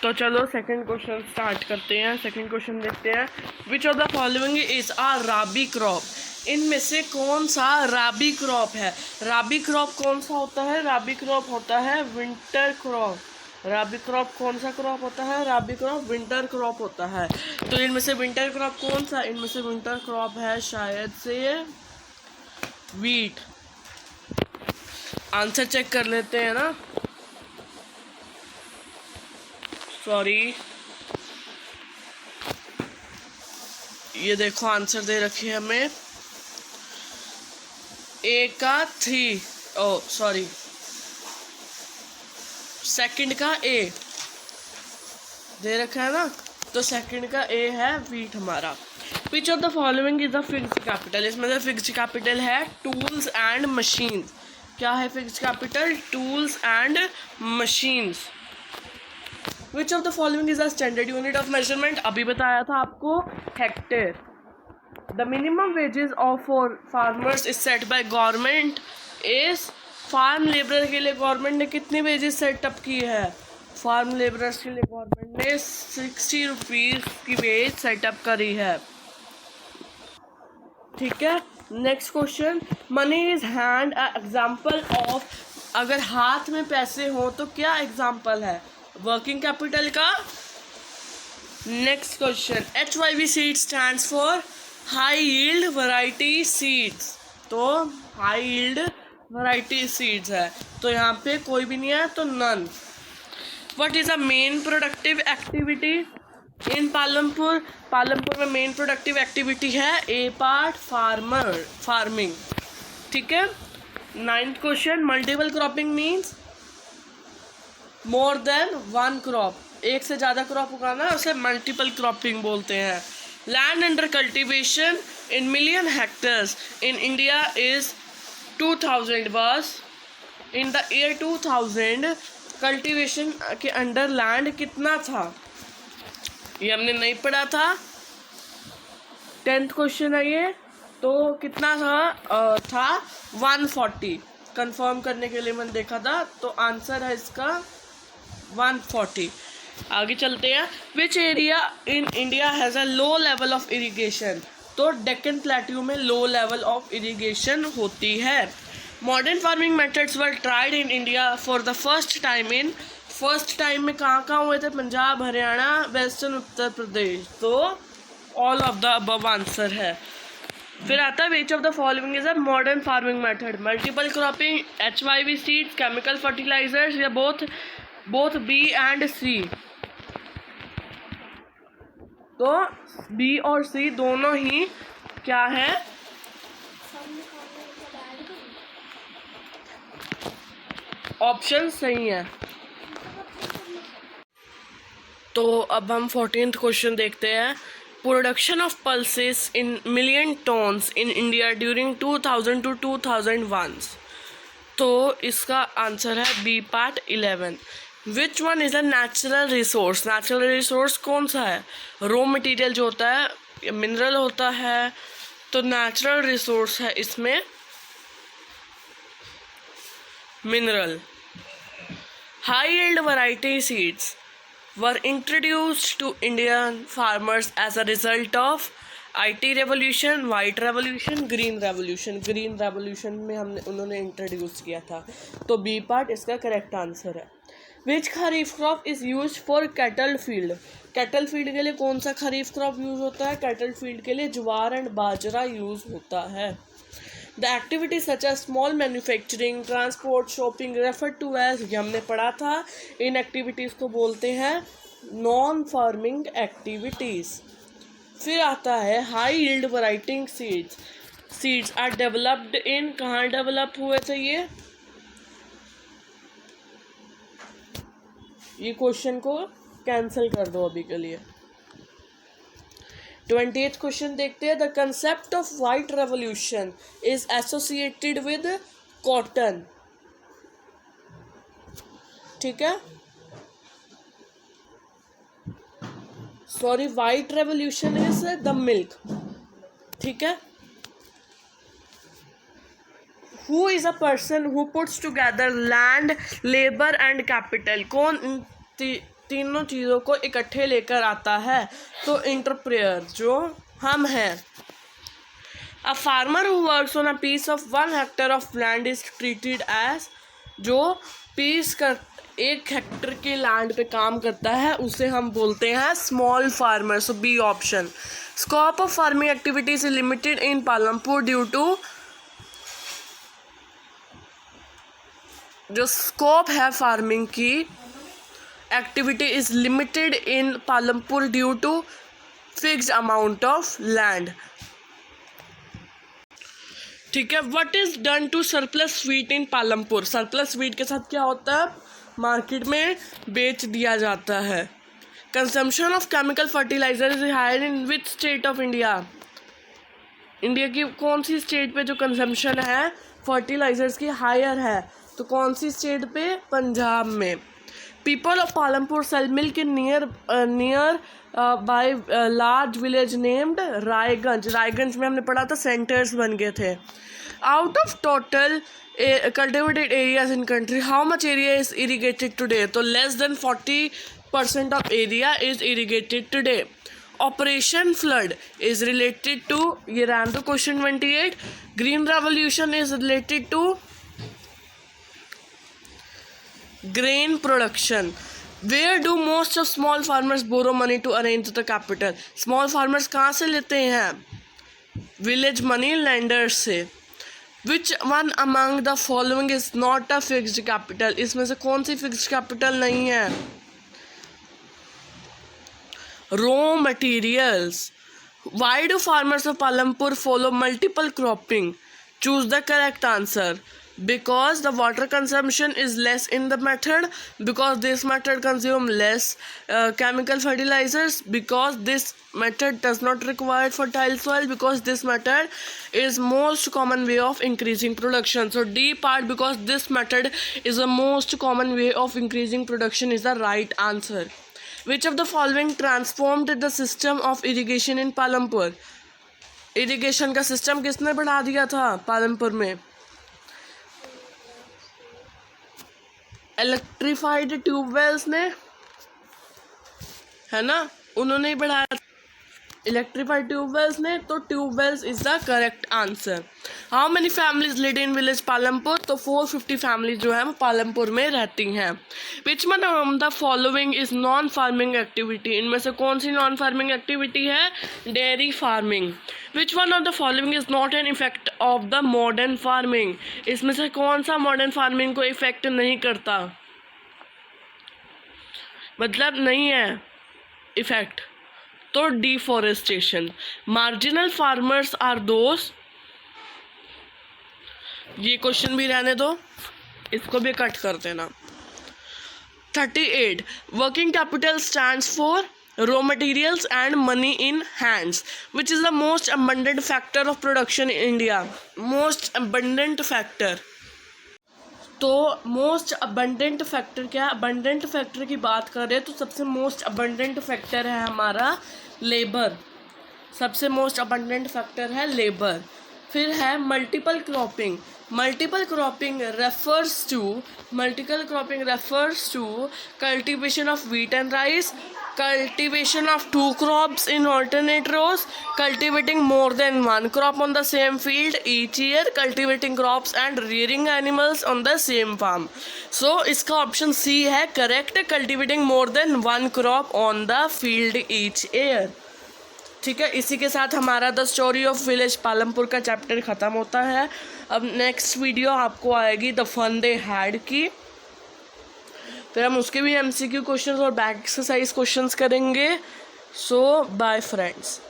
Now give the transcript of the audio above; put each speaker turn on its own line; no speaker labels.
तो चलो second question start करते हैं। सेकंड क्वेश्चन देखते हैं। Which of the following is a rabi crop? इनमें से कौन सा राबी क्रॉप है? राबी क्रॉप कौन सा होता है? राबी क्रॉप होता है विंटर क्रॉप। राबी क्रॉप कौन सा क्रॉप होता है? राबी क्रॉप विंटर क्रॉप होता है। तो इनमें से विंटर क्रॉप कौन सा? इनमें से विंटर क्रॉप है शायद से वीट। आंसर चेक कर लेते हैं ना। सॉरी, ये देखो आंसर दे रखी है हमें। ए का 3, ओ सॉरी, सेकंड का ए दे रखा है ना, तो सेकंड का ए है वीट हमारा। Which of the following is the fixed capital? इसमें से फिक्स्ड कैपिटल है टूल्स एंड मशीन। क्या है fixed capital? Tools and machines. Which of the following is the standard unit of measurement? अभी बताया था आपको, hectare. The minimum wages of for farmers is set by government is. Farm labour के लिए government ने कितनी वेजेस सेटअप की है? फार्म लेबरर्स के लिए गवर्नमेंट ने 60 रुपीज़ की वेज सेटअप करी है। ठीक है, next question. Money is hand example of. अगर हाथ में पैसे हो तो क्या एग्जाम्पल है? वर्किंग कैपिटल का। Next question. HYV seed stands for high yield variety seeds. तो हाई यील्ड वैरायटी सीड्स है, तो यहाँ पे कोई भी नहीं है, तो none. What is a main productive activity in Palampur? Palampur में मेन प्रोडक्टिव एक्टिविटी है ए पार्ट फार्मिंग। ठीक है, 9th question. Multiple cropping means more than one crop. एक से ज़्यादा क्रॉप उगाना उसे मल्टीपल क्रॉपिंग बोलते हैं। Land under cultivation in million hectares in India is 2000 बस। इन द ईयर 2000 कल्टीवेशन के अंडर लैंड कितना था? ये हमने नहीं पढ़ा था, 10th क्वेश्चन है ये। तो कितना था 140। कंफर्म करने के लिए मैंने देखा था, तो आंसर है इसका 140। आगे चलते हैं। Which area in India has a low level of irrigation? तो डेक्कन प्लेट्यू में लो लेवल ऑफ इरिगेशन होती है। Modern farming methods were tried in India for the first time in. First time में कहाँ हुए थे? पंजाब, हरियाणा, वेस्टर्न उत्तर प्रदेश। तो all of the above answer है। फिर आता है which of the following is a modern farming method? Multiple cropping, HYV seeds, chemical fertilisers, या बोथ बी एंड सी। तो बी और सी दोनों ही क्या है? ऑप्शन सही है। तो अब हम 14th क्वेश्चन देखते हैं। Production of pulses in million tons in India during 2000 to 2001। तो इसका आंसर है B part 11। Which one is a natural resource? Natural resource कौन सा है? रॉ मटेरियल जो होता है, मिनरल होता है, तो नेचुरल रिसोर्स है इसमें mineral. High yield variety seeds were introduced to Indian farmers as a result of IT revolution, white revolution, green revolution। green revolution में उन्होंने इंट्रोड्यूस किया था, तो बी पार्ट इसका करेक्ट आंसर है। Which kharif crop is use for cattle field? Cattle field के लिए कौन सा खरीफ क्रॉप यूज होता है? कैटल फील्ड के लिए ज्वार एंड बाजरा यूज होता है। The activity such as small manufacturing, transport, shopping refer to as, ये हमने पढ़ा था। इन एक्टिविटीज़ को बोलते हैं नॉन फार्मिंग एक्टिविटीज़। फिर आता है high yield variety seeds. Seeds are developed in, कहाँ डेवलप हुए थे ये क्वेश्चन को कैंसिल कर दो अभी के लिए। 20th क्वेश्चन देखते हैं। The concept of white revolution is associated with cotton. ठीक है, sorry, white revolution is the milk. ठीक है। Who is a person who puts together land, labour and capital? कौन तीनों चीज़ों को इकट्ठे लेकर आता है। तो इंटरप्रेयर जो हम हैं। A farmer who works on a piece of 1 hectare of land is treated as, जो पीस कर 1 हेक्टर के लैंड पे काम करता है उसे हम बोलते हैं small farmer. So B option. Scope of farming activities is limited in Palampur due to, जो स्कोप है फार्मिंग की activity is limited in Palampur due to fixed amount of land. ठीक है। What is done to surplus wheat in Palampur? Surplus wheat के साथ क्या होता है? मार्केट में बेच दिया जाता है। Consumption of chemical fertiliser is higher in which state of India? India की कौन सी स्टेट पे जो कंजम्पशन है फर्टिलाइजर्स की हायर है? तो कौन सी स्टेट पे? पंजाब में। People of Palampur sell milk in nearby large village named Raiganj. Raiganj में हमने पढ़ा था सेंटर्स बन गए थे। Out of total cultivated areas in country how much area is irrigated today? तो less than 40% of area is irrigated today. Operation flood is related to, ये रैन टू question 28। Green revolution is related to grain production. Where do most of small farmers borrow money to arrange the capital? Small farmers कहाँ से लेते हैं? Village money lenders से। Which one among the following is not a fixed capital? इसमें से कौन सी fixed capital नहीं है? Raw materials. Why do farmers of Palampur follow multiple cropping? Choose the correct answer. Because the water consumption is less in the method, because this method consume less chemical fertilizers, because this method does not require fertile soil, because this method is most common way of increasing production. So D part, because this method is the most common way of increasing production, is the right answer. Which of the following transformed the system of irrigation in Palampur? irrigation का system किसने बढ़ा दिया था पालमपुर में? Electrified tube wells ने, है ना, उन्होंने ही बढ़ाया इलेक्ट्रीफाइड ट्यूबवेल्स ने। तो tube wells is the correct answer. How many families live in village Palampur? तो 450 फैमिलीज जो है वो पालमपुर में रहती हैं। Which one of the following is non farming activity? इनमें से कौन सी नॉन फार्मिंग एक्टिविटी है? Dairy farming. Which one of the following is not an effect of the modern farming? इसमें से कौन सा मॉडर्न फार्मिंग को इफेक्ट नहीं करता, मतलब नहीं है इफेक्ट? तो deforestation. Marginal farmers are those, ये क्वेश्चन भी रहने दो, इसको भी कट कर देना। 38 working capital stands for raw materials and money in hands. Which is the most abundant factor of production in India? Most abundant factor, तो मोस्ट अबंडेंट फैक्टर क्या है? अबंडेंट फैक्टर की बात करें तो सबसे मोस्ट अबंडेंट फैक्टर है हमारा लेबर। सबसे मोस्ट अबंडेंट फैक्टर है लेबर। फिर है multiple cropping. Multiple cropping refers to cultivation of wheat and rice, cultivation of 2 crops in alternate rows, cultivating more than 1 crop on the same field each year, cultivating crops and rearing animals on the same farm. So इसका option C है correct, cultivating more than 1 crop on the field each year। ठीक है, इसी के साथ हमारा the story of village Palampur का chapter ख़त्म होता है। अब नेक्स्ट वीडियो आपको आएगी द फन दे हैड की, फिर हम उसके भी MCQ क्वेश्चंस और बैक एक्सरसाइज क्वेश्चंस करेंगे। सो बाय फ्रेंड्स।